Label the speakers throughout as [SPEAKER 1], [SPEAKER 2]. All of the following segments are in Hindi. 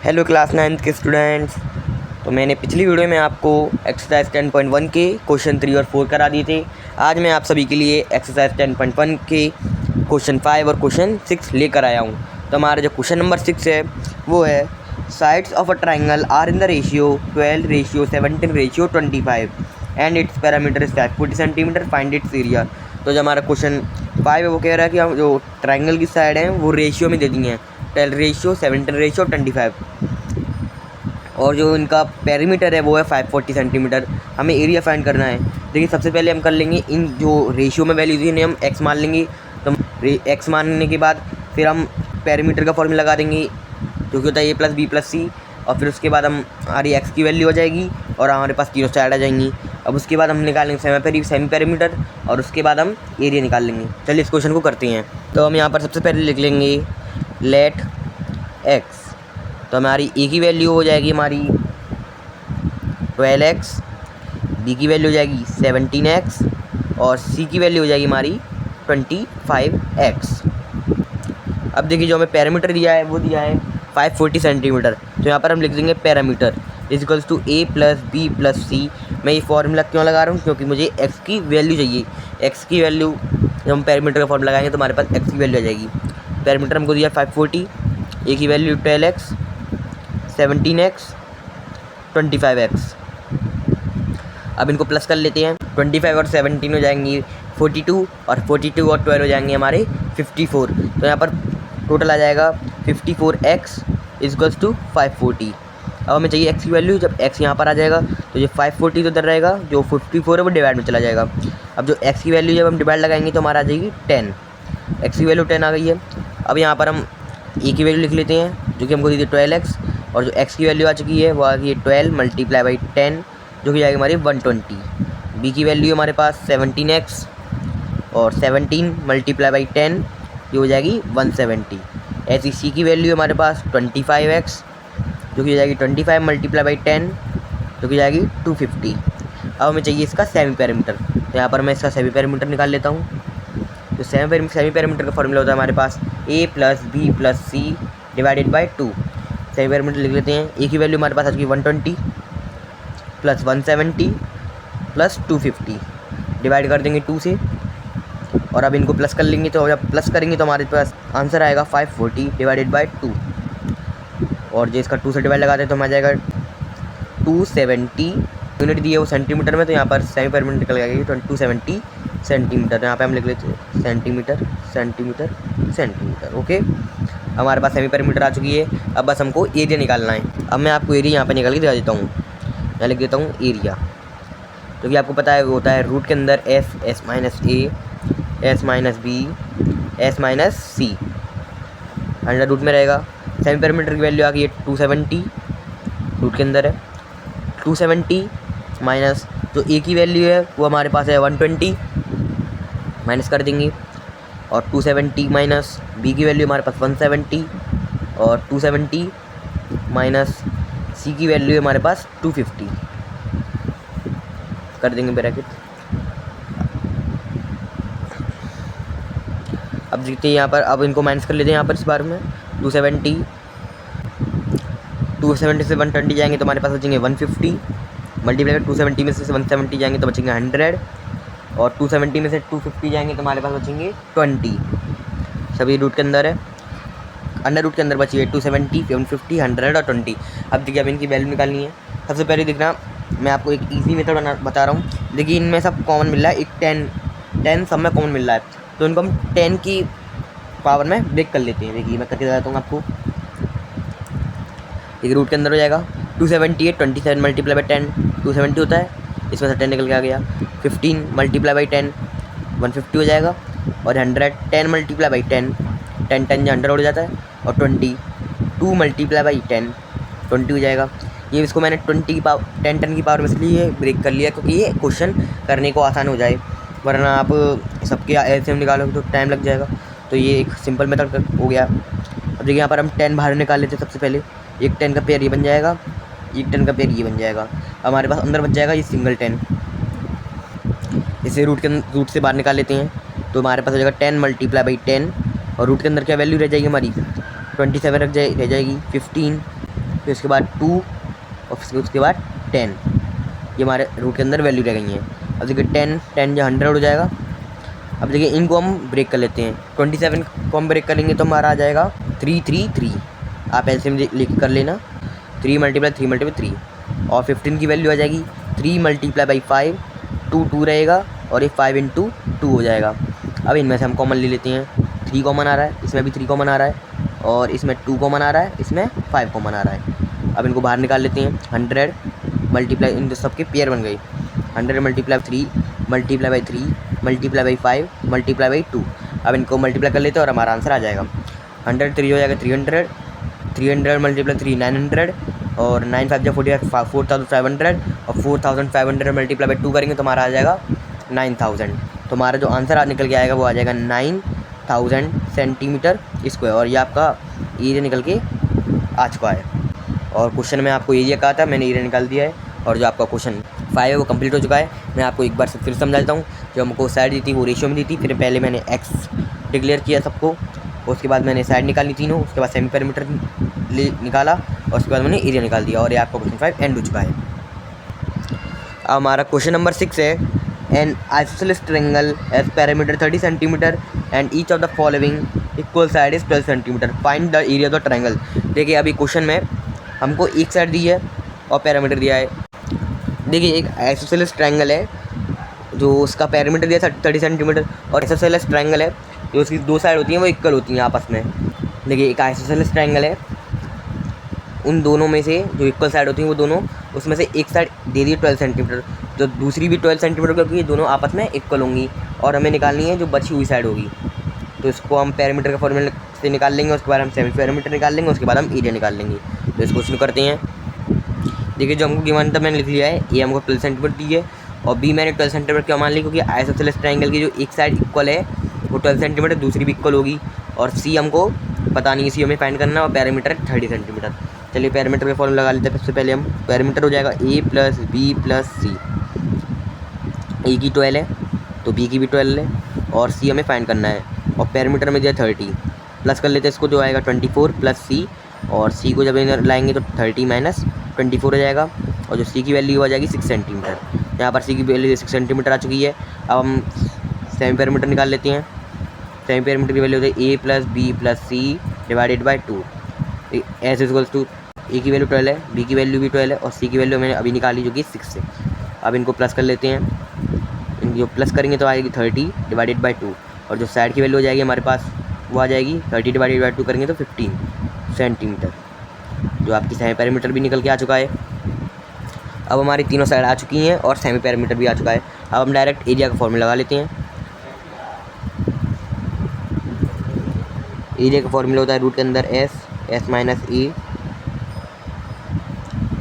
[SPEAKER 1] हेलो क्लास 9th के स्टूडेंट्स। तो मैंने पिछली वीडियो में आपको एक्सरसाइज 10.1 के क्वेश्चन 3 और 4 करा दिए थे। आज मैं आप सभी के लिए एक्सरसाइज 10.1 के क्वेश्चन 5 और क्वेश्चन 6 लेकर आया हूँ। तो हमारा जो क्वेश्चन नंबर 6 है वो है sides of a triangle are in the ratio 12:17:25 and its perimeter is 40 centimetre, find its area. तो जो हमारा क्वेश्चन 5 है वो कह रहा है कि हम जो ट्राइंगल की साइड हैं वो रेशियो में दे दी हैं 12:17:25 और जो इनका पेरीमीटर है वो है 540 सेंटीमीटर। हमें एरिया फाइंड करना है। देखिए सबसे पहले हम कर लेंगे इन जो रेशियो में वैल्यूज इन्हें हम एक्स मान लेंगे। तो एक्स मानने के बाद फिर हम पेरीमीटर का फॉर्मूला लगा देंगे जो कि होता है a+b+c, और फिर उसके बाद हमारी एक्स की वैल्यू हो जाएगी और हमारे पास तीनों साइड आ जाएंगी। अब उसके बाद हम निकालेंगे सेमी पेरीमीटर और उसके बाद हम एरिया निकाल लेंगे। चलिए इस क्वेश्चन को करते हैं। तो हम यहाँ पर सबसे पहले लिख लेंगे लेट एक्स। तो हमारी ए की वैल्यू हो जाएगी हमारी 12x, बी की वैल्यू हो जाएगी 17x और सी की वैल्यू हो जाएगी हमारी 25x। अब देखिए जो हमें पैरामीटर दिया है वो दिया है 540 सेंटीमीटर। तो यहाँ पर हम लिख देंगे पैरामीटर इजिकल्स टू a+b+c। मैं ये फॉर्मूला क्यों लगा रहा हूँ क्योंकि मुझे x की वैल्यू चाहिए। x की वैल्यू जब हम पैरामीटर का फॉर्मूला लगाएंगे तो हमारे पास x की वैल्यू आ जाएगी। पैरामीटर हमको दिया 540, a की वैल्यू 12x, 17x, 25x। अब इनको प्लस कर लेते हैं। 25 और 17 हो जाएंगी 42 और 42 और 12 हो जाएंगे हमारे 54। तो यहाँ पर टोटल आ जाएगा 54x इजक्वल्स टू 540। अब हमें चाहिए x की वैल्यू। जब x यहाँ पर आ जाएगा तो ये 540 तो उधर रहेगा, जो 54 है वो डिवाइड में चला जाएगा। अब जो x की वैल्यू जब हम डिवाइड लगाएंगे तो हमारा आ जाएगी 10। x की वैल्यू 10 आ गई है। अब यहाँ पर हम a की वैल्यू लिख लेते हैं जो कि हमको दी थी 12x, और जो x की वैल्यू आ चुकी है वो आ गई है 12 × 10 जो कि जाएगी हमारी 120। b की वैल्यू हमारे पास 17x और 17 × 10 ये हो जाएगी 170। ऐसी c की वैल्यू हमारे पास 25x जो कि हो जाएगी 25 × 10 जो कि जाएगी 250। अब हमें चाहिए इसका सेमी पैरामीटर। तो यहाँ पर मैं इसका सेमी पैरामीटर निकाल लेता हूँ। तो सेमी पैरामीटर का फॉर्मूला होता है हमारे पास a+b+c divided by 2। Semi parameter लिख लेते हैं। a की वैल्यू हमारे पास आ चुकी 120 प्लस 170 प्लस 250 डिवाइड कर देंगे 2 से, और अब इनको प्लस कर लेंगे। तो जब प्लस करेंगे तो हमारे पास आंसर आएगा 540 डिवाइडेड बाई 2, और जो इसका 2 से डिवाइड लगाते हैं तो हमें आ जाएगा 270। यूनिट दिए वो सेंटीमीटर में, तो यहाँ पर सेमी पैरामीटर निकल जाएगी 270 सेंटीमीटर। तो यहाँ पे हम लिख लेते हैं सेंटीमीटर सेंटीमीटर सेंटीमीटर। ओके, हमारे पास सेमी पैरामीटर आ चुकी है। अब बस हमको एरिया निकालना है। अब मैं आपको एरिया यहाँ पे निकाल के दिखा देता हूँ। मैं लिख देता हूँ एरिया, जो कि आपको पता है वो होता है रूट के अंदर s - a s - b s - c under root में रहेगा। सेमी पैरामीटर की वैल्यू आ गई है 270, रूट के अंदर है 270 माइनस जो a की वैल्यू है वो हमारे पास है 120, माइनस कर देंगे, और 270 माइनस b की वैल्यू हमारे पास 170 और 270 माइनस c की वैल्यू है हमारे पास 250 कर देंगे ब्रैकेट। अब देखते हैं यहाँ पर, अब इनको माइनस कर लेते हैं यहाँ पर इस बार में। 270 से 120 जाएंगे तो हमारे पास बचेंगे 150, मल्टीप्लाई 270 में से 170 जाएंगे तो बचेंगे 100, और 270 में से 250 जाएंगे तो हमारे पास बचेंगे 20। सभी रूट के अंदर है, अंडर रूट के अंदर बची है 270 150 100 और 20। अब देखिए अब इनकी वैल्यू निकालनी है। सबसे पहले देखना, मैं आपको एक इजी मेथड बता रहा हूँ। देखिए इनमें सब कॉमन मिल रहा है, एक 10 सब में कॉमन मिल रहा है, तो इनको हम 10 की पावर में ब्रेक कर लेते हैं। देखिए मैं करके बताता हूँ आपको। एक रूट के अंदर हो जाएगा 270 27 × 10 270 होता है, इसमें से 10 निकल के आ गया। 15 × 10 150 हो जाएगा, और 100 10 × 10 10 10 जो 100 हो जाता है, और 20 2 × 10 20 हो जाएगा। ये इसको मैंने 10 की पावर में इसलिए ब्रेक कर लिया क्योंकि ये क्वेश्चन करने को आसान हो जाए, वरना आप सबके एलसीएम निकालोगे तो टाइम लग जाएगा। तो ये एक सिंपल मेथड हो गया। अब देखिए यहाँ पर हम 10 बाहर निकाल लेते हैं। सबसे पहले एक 10 का पेयर ये बन जाएगा, एक 10 का पेयर ये बन जाएगा। हमारे पास अंदर बच जाएगा ये सिंगल 10। इसे रूट से बाहर निकाल लेते हैं तो हमारे पास हो जाएगा 10 × 10, और रूट के अंदर क्या वैल्यू रह जाएगी हमारी 27 रह जाएगी। 15 फिर उसके बाद 2 और फिर उसके बाद 10। ये हमारे रूट के अंदर वैल्यू रह गई हैं। अब देखिए 10 जो 100 हो जाएगा। अब देखिए इनको हम ब्रेक कर लेते हैं। 27 को हम ब्रेक करेंगे तो हमारा आ जाएगा 333। आप ऐसे में लिख कर लेना 3 × 3 और 15 की वैल्यू आ जाएगी 3 × 5 2 रहेगा और ये 5 × 2 हो जाएगा। अब इनमें से हम कॉमन ले लेते हैं। 3 कॉमन आ रहा है, इसमें भी 3 कॉमन आ रहा है और इसमें 2 कॉमन आ रहा है, इसमें 5 कॉमन आ रहा है। अब इनको बाहर निकाल लेते हैं। 100 मल्टीप्लाई, इन सबके पेयर बन गई। 100 × 3 × 3 × 5 × 2। अब इनको मल्टीप्लाई कर लेते हैं और हमारा आंसर आ जाएगा 100 3 हो जाएगा 300, 300 × 3 900 और 9 5 जा 4500 और 4500 × 2 करेंगे तो हमारा आ जाएगा 9000। तो हमारा जो आंसर निकल के आएगा वो आ जाएगा 9000 सेंटीमीटर स्क्वायर। और ये आपका एरिया निकल के आ चुका है। और क्वेश्चन में आपको एरिया कहा था, मैंने एरिया निकाल दिया है। और जो आपका क्वेश्चन 5 है वो कंप्लीट हो चुका है। मैं आपको एक बार फिर समझा देता हूँ। जो हमको साइड दी थी वो रेशियो में दी थी। फिर पहले मैंने एक्स डिक्लेयर किया सबको, उसके बाद मैंने साइड निकाली तीनों, उसके बाद सेमी पैरामीटर निकाला और उसके बाद मैंने एरिया निकाल दिया। और ये आपका क्वेश्चन 5 एंड हो चुका है। अब हमारा क्वेश्चन नंबर 6 है an isosceles triangle as perimeter 30 centimetre and each of the following equal side is 12 centimetre, find the area of the triangle. देखिए अभी क्वेश्चन में हमको एक साइड दी है और पैरामीटर दिया है। देखिए एक आइसोसेलेस ट्रायंगल है जो उसका पैरामीटर दिया 30 सेंटीमीटर और आइसोसेलेस ट्रायंगल है जो उसकी दो साइड होती हैं वो इक्वल होती हैं आपस में। देखिए एक आइसोसेलेस ट्रायंगल है, उन दोनों में से जो इक्वल साइड होती हैं वो दोनों, उसमें से एक साइड दे दी है 12 सेंटीमीटर, जो दूसरी भी 12 सेंटीमीटर क्योंकि ये दोनों आपस में इक्वल होंगी और हमें निकालनी है जो बची हुई साइड होगी। तो इसको हम पैरामीटर का फॉर्मूला से निकाल लेंगे, उसके बाद हम सेमी पैरामीटर निकाल लेंगे, उसके बाद हम एरिया निकाल लेंगे। तो इसको शुरू करते हैं। देखिए जो हमको गिवन था मैंने लिख लिया है, ए हमको 12 सेंटीमीटर दी है और बी मैंने 12 सेंटीमीटर क्यों मान ली, क्योंकि आइसोसेलेस ट्रायंगल की जो एक साइड इक्वल है वो 12 सेंटीमीटर, दूसरी भी इक्वल होगी। और सी हमको पता नहीं, सी हमें फाइंड करना है और पैरामीटर 30 सेंटीमीटर। चलिए पैरामीटर का फॉर्मूला लगा लेते हैं। सबसे पहले हम पैरामीटर हो जाएगा ए प्लस बी प्लस सी। ए की 12 है तो बी की भी 12 है और सी हमें फाइंड करना है और पैरामीटर में दिया 30। प्लस कर लेते हैं इसको, जो आएगा 24 प्लस सी और सी को जब इधर लाएंगे तो 30 माइनस 24 हो जाएगा और जो सी की वैल्यू आ जाएगी 6 सेंटीमीटर। यहाँ पर सी की वैल्यू 6 सेंटीमीटर आ चुकी है। अब हम सेमी पैरामीटर निकाल लेते हैं। सेमी पैरामीटर की वैल्यू होती है A plus B plus C divided by 2 S equals to A की वैल्यू 12 है, बी की वैल्यू भी 12 है और सी की वैल्यू मैंने अभी निकाली जो कि 6 है। अब इनको प्लस कर लेते हैं। जो प्लस करेंगे तो आएगी 30 डिवाइडेड बाई 2 और जो साइड की वैल्यू हो जाएगी हमारे पास वो आ जाएगी 30 डिवाइडेड बाई 2 करेंगे तो 15 सेंटीमीटर। जो आपकी सेमी पैरामीटर भी निकल के आ चुका है। अब हमारी तीनों साइड आ चुकी हैं और सेमी पैरामीटर भी आ चुका है। अब हम डायरेक्ट एरिया का फॉर्मूला लगा लेते हैं। एरिया का फॉर्मूला होता है रूट के अंदर S minus A,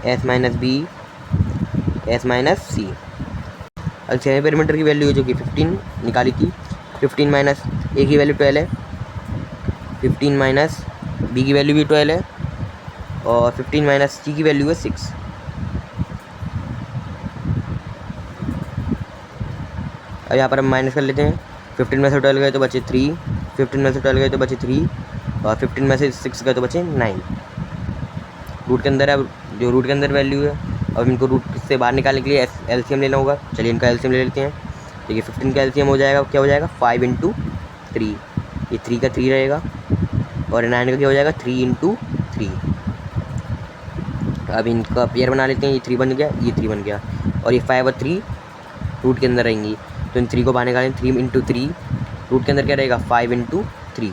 [SPEAKER 1] S minus B, S minus C. अब सेमी पैरामीटर की वैल्यू जो कि 15 निकाली थी, 15 माइनस ए की वैल्यू 12 है, 15 माइनस बी की वैल्यू भी 12 है और 15 माइनस सी की वैल्यू है 6। अब यहाँ पर हम माइनस कर लेते हैं। 15 में से 12 गए तो बचे 3, 15 में से 12 गए तो बचे 3 और 15 में से 6 गए तो बचे 9। रूट के अंदर है, अब जो रूट के अंदर वैल्यू है अब इनको रूट से बाहर निकालने के लिए एलसीएम लेना होगा। चलिए इनका एलसीएम ले लेते हैं। देखिए 15 का एलसीएम हो जाएगा, क्या हो जाएगा 5 × 3, ये 3 का 3 रहेगा और 9 का क्या हो जाएगा 3 × 3। अब इनका पेयर बना लेते हैं। ये 3 बन गया, ये 3 बन गया और ये 5 और 3 रूट के अंदर रहेंगी तो इन 3 को बाहर निकालें। 3 × 3 रूट के अंदर क्या रहेगा 5 × 3,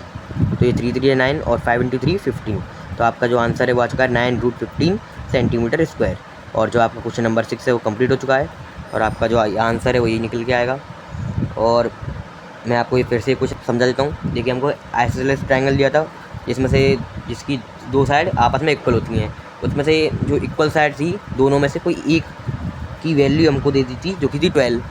[SPEAKER 1] तो ये 3 3 है 9 और 5 × 3 15। तो आपका जो आंसर है वो आ चुका है 9√15 सेंटीमीटर स्क्वायर। और जो आपका क्वेश्चन नंबर 6 है वो कंप्लीट हो चुका है और आपका जो आंसर है वो ये निकल के आएगा। और मैं आपको ये फिर से कुछ समझा देता हूँ। देखिए हमको आइसोसेलेस ट्रायंगल दिया था जिसमें से जिसकी दो साइड आपस में इक्वल होती हैं, उसमें से जो इक्वल साइड थी दोनों में से कोई एक की वैल्यू हमको दे दी थी जो कि थी 12,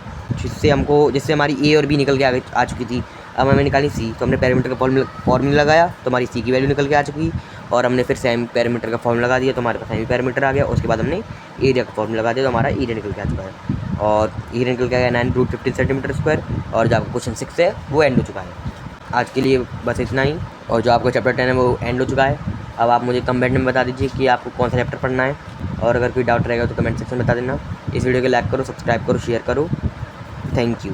[SPEAKER 1] जिससे हमारी ए और बी निकल के आ चुकी थी। अब हमें निकाली सी, तो हमने पैरामीटर का फॉर्मूला लगाया तो हमारी सी की वैल्यू निकल के आ चुकी और हमने फिर सेमी पैरामीटर का फॉर्मूला लगा दिया तो हमारे पास सेमी पैरामीटर आ गया। उसके बाद हमने एरिया का फॉर्मूला लगा दिया तो हमारा एरिया निकल के आ चुका है और एरिया निकल के आ गया 9√15 सेंटीमीटर स्क्वायर। और जो आपका क्वेश्चन 6 है वो एंड हो चुका है। आज के लिए बस इतना ही और जो आपका चैप्टर 10 है वो एंड हो चुका है। अब आप मुझे कमेंट में बता दीजिए कि आपको कौन सा चैप्टर पढ़ना है, और अगर कोई डाउट रहेगा तो कमेंट सेक्शन में बता देना। इस वीडियो को लाइक करो, सब्सक्राइब करो, शेयर करो। Thank you.